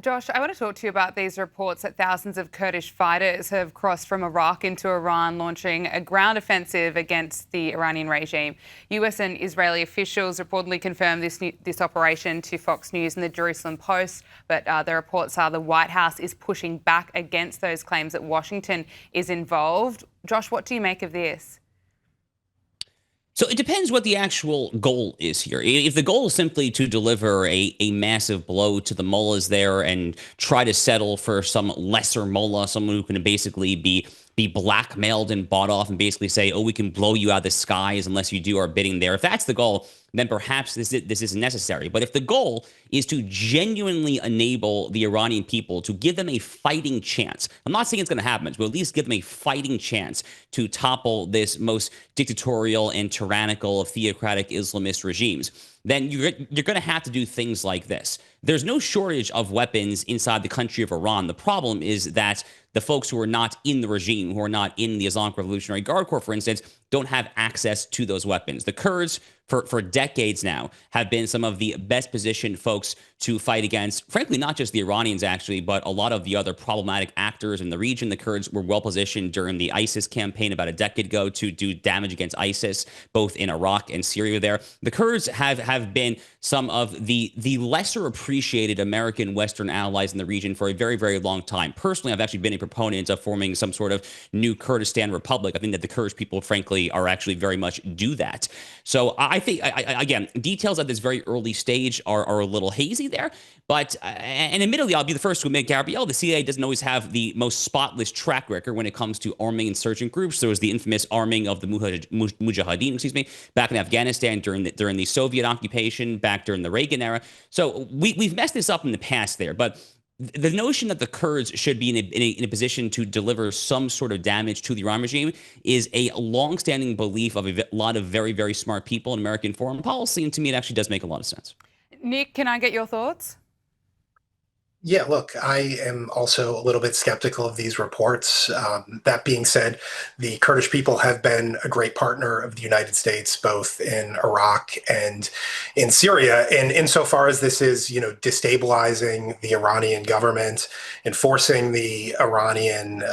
Josh, I want to talk to you about these reports that thousands of Kurdish fighters have crossed from Iraq into Iran, launching a ground offensive against the Iranian regime. US and Israeli officials reportedly confirmed this operation to Fox News and the Jerusalem Post, but the reports are the White House is pushing back against those claims that Washington is involved. Josh, what do you make of this? So it depends what the actual goal is here. If the goal is simply to deliver a massive blow to the mullahs there and try to settle for some lesser mullah, someone who can basically be blackmailed and bought off and basically say, oh, we can blow you out of the skies unless you do our bidding there. If that's the goal, then perhaps this isn't necessary. But if the goal is to genuinely enable the Iranian people, to give them a fighting chance, I'm not saying it's going to happen, but at least give them a fighting chance to topple this most dictatorial and tyrannical of theocratic Islamist regimes, then you're going to have to do things like this. There's no shortage of weapons inside the country of Iran. The problem is that the folks who are not in the regime, who are not in the Islamic Revolutionary Guard Corps, for instance, don't have access to those weapons. The Kurds, for decades now, have been some of the best positioned folks to fight against, frankly, not just the Iranians, actually, but a lot of the other problematic actors in the region. The Kurds were well positioned during the ISIS campaign about a decade ago to do damage against ISIS, both in Iraq and Syria there. The Kurds have been some of the lesser appreciated American Western allies in the region for a very, very long time. Personally, I've actually been a proponent of forming some sort of new Kurdistan republic. I think that the Kurdish people, frankly, are actually very much do that. So I think, again, details at this very early stage are a little hazy there. But, and admittedly, I'll be the first to admit, Gabriella, the CIA doesn't always have the most spotless track record when it comes to arming insurgent groups. There was the infamous arming of the Mujahideen, back in Afghanistan during the Soviet occupation, back during the Reagan era. So we've messed this up in the past there. But the notion that the Kurds should be in a position to deliver some sort of damage to the Iran regime is a longstanding belief of a lot of very, very smart people in American foreign policy. And to me, it actually does make a lot of sense. Nick, can I get your thoughts? Yeah, look, I am also a little bit skeptical of these reports. That being said, the Kurdish people have been a great partner of the United States, both in Iraq and in Syria. And insofar as this is, destabilizing the Iranian government and forcing the Iranian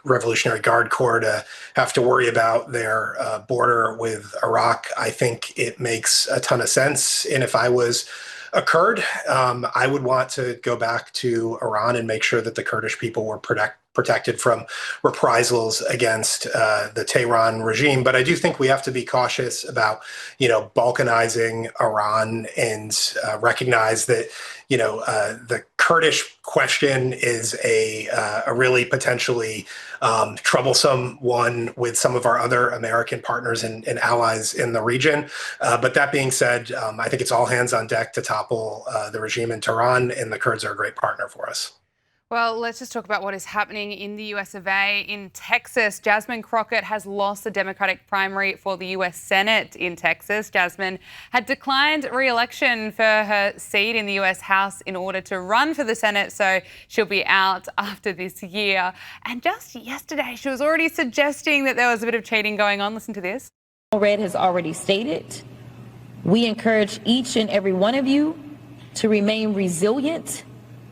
Revolutionary Guard Corps to have to worry about their border with Iraq, I think it makes a ton of sense. And if I was a Kurd, I would want to go back to Iran and make sure that the Kurdish people were protected from reprisals against the Tehran regime. But I do think we have to be cautious about, balkanizing Iran and recognize that, the Kurdish question is a really potentially troublesome one with some of our other American partners and allies in the region. But that being said, I think it's all hands on deck to topple the regime in Tehran, and the Kurds are a great partner for us. Well, let's just talk about what is happening in the US of A. In Texas, Jasmine Crockett has lost the Democratic primary for the US Senate in Texas. Jasmine had declined re-election for her seat in the US House in order to run for the Senate, so she'll be out after this year. And just yesterday, she was already suggesting that there was a bit of cheating going on. Listen to this. Red has already stated, we encourage each and every one of you to remain resilient.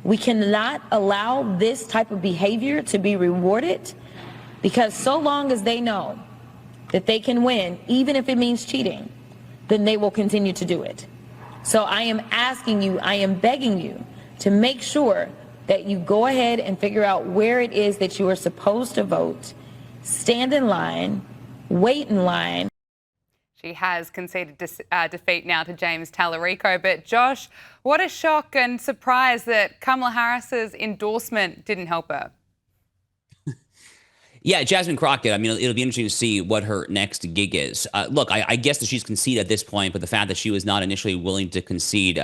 We cannot allow this type of behavior to be rewarded, because so long as they know that they can win, even if it means cheating, then they will continue to do it. So I am asking you, I am begging you to make sure that you go ahead and figure out where it is that you are supposed to vote, stand in line, wait in line. She has conceded defeat now to James Tallarico. But Josh, what a shock and surprise that Kamala Harris's endorsement didn't help her. Yeah, Jasmine Crockett, I mean, it'll be interesting to see what her next gig is. Look, I guess that she's conceded at this point, but the fact that she was not initially willing to concede,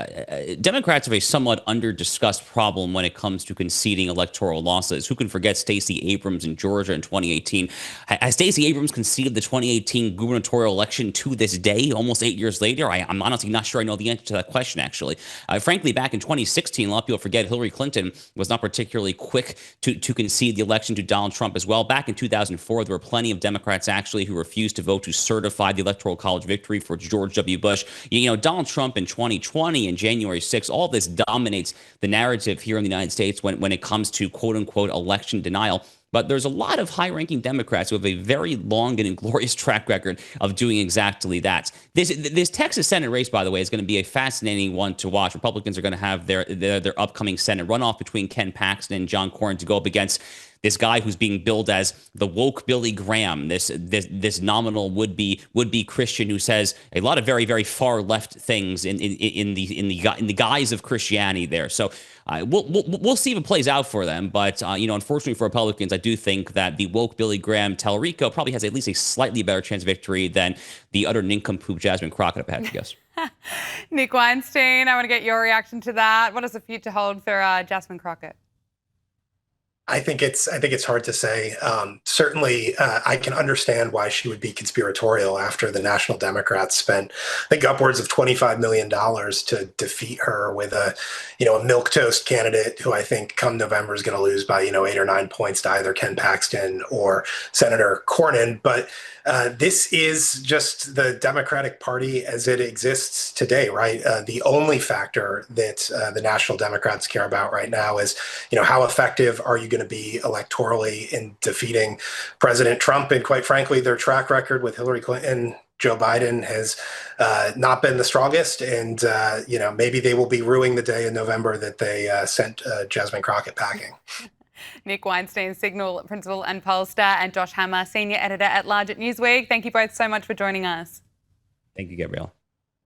Democrats have a somewhat under-discussed problem when it comes to conceding electoral losses. Who can forget Stacey Abrams in Georgia in 2018? Has Stacey Abrams conceded the 2018 gubernatorial election to this day, almost 8 years later? I'm honestly not sure I know the answer to that question, actually. Frankly, back in 2016, a lot of people forget Hillary Clinton was not particularly quick to concede the election to Donald Trump as well. Back in in 2004, there were plenty of Democrats actually who refused to vote to certify the Electoral College victory for George W. Bush. You know, Donald Trump in 2020 and January 6th, all this dominates the narrative here in the United States when it comes to quote unquote election denial. But there's a lot of high-ranking Democrats who have a very long and inglorious track record of doing exactly that. This Texas Senate race, by the way, is going to be a fascinating one to watch. Republicans are going to have their upcoming Senate runoff between Ken Paxton and John Cornyn to go up against this guy who's being billed as the woke Billy Graham, this nominal would-be Christian who says a lot of very, very far left things in the guise of Christianity there. So we'll see if it plays out for them. But you know, unfortunately for Republicans, I do think that the woke Billy Graham Tallarico probably has at least a slightly better chance of victory than the utter nincompoop Jasmine Crockett, if I had to guess. Nick Weinstein, I want to get your reaction to that. What does the future hold for Jasmine Crockett? I think it's hard to say. Certainly, I can understand why she would be conspiratorial after the National Democrats spent, I think, upwards of $25 million to defeat her with a milquetoast candidate who I think come November is going to lose by 8 or 9 points to either Ken Paxton or Senator Cornyn. But this is just the Democratic Party as it exists today, right? The only factor that the National Democrats care about right now is, how effective are you going to be electorally in defeating President Trump? And quite frankly, their track record with Hillary Clinton, Joe Biden has not been the strongest. And, maybe they will be ruining the day in November that they sent Jasmine Crockett packing. Nick Weinstein, Cygnal Principal and Pollster, and Josh Hammer, Senior Editor at Large at Newsweek. Thank you both so much for joining us. Thank you, Gabriella.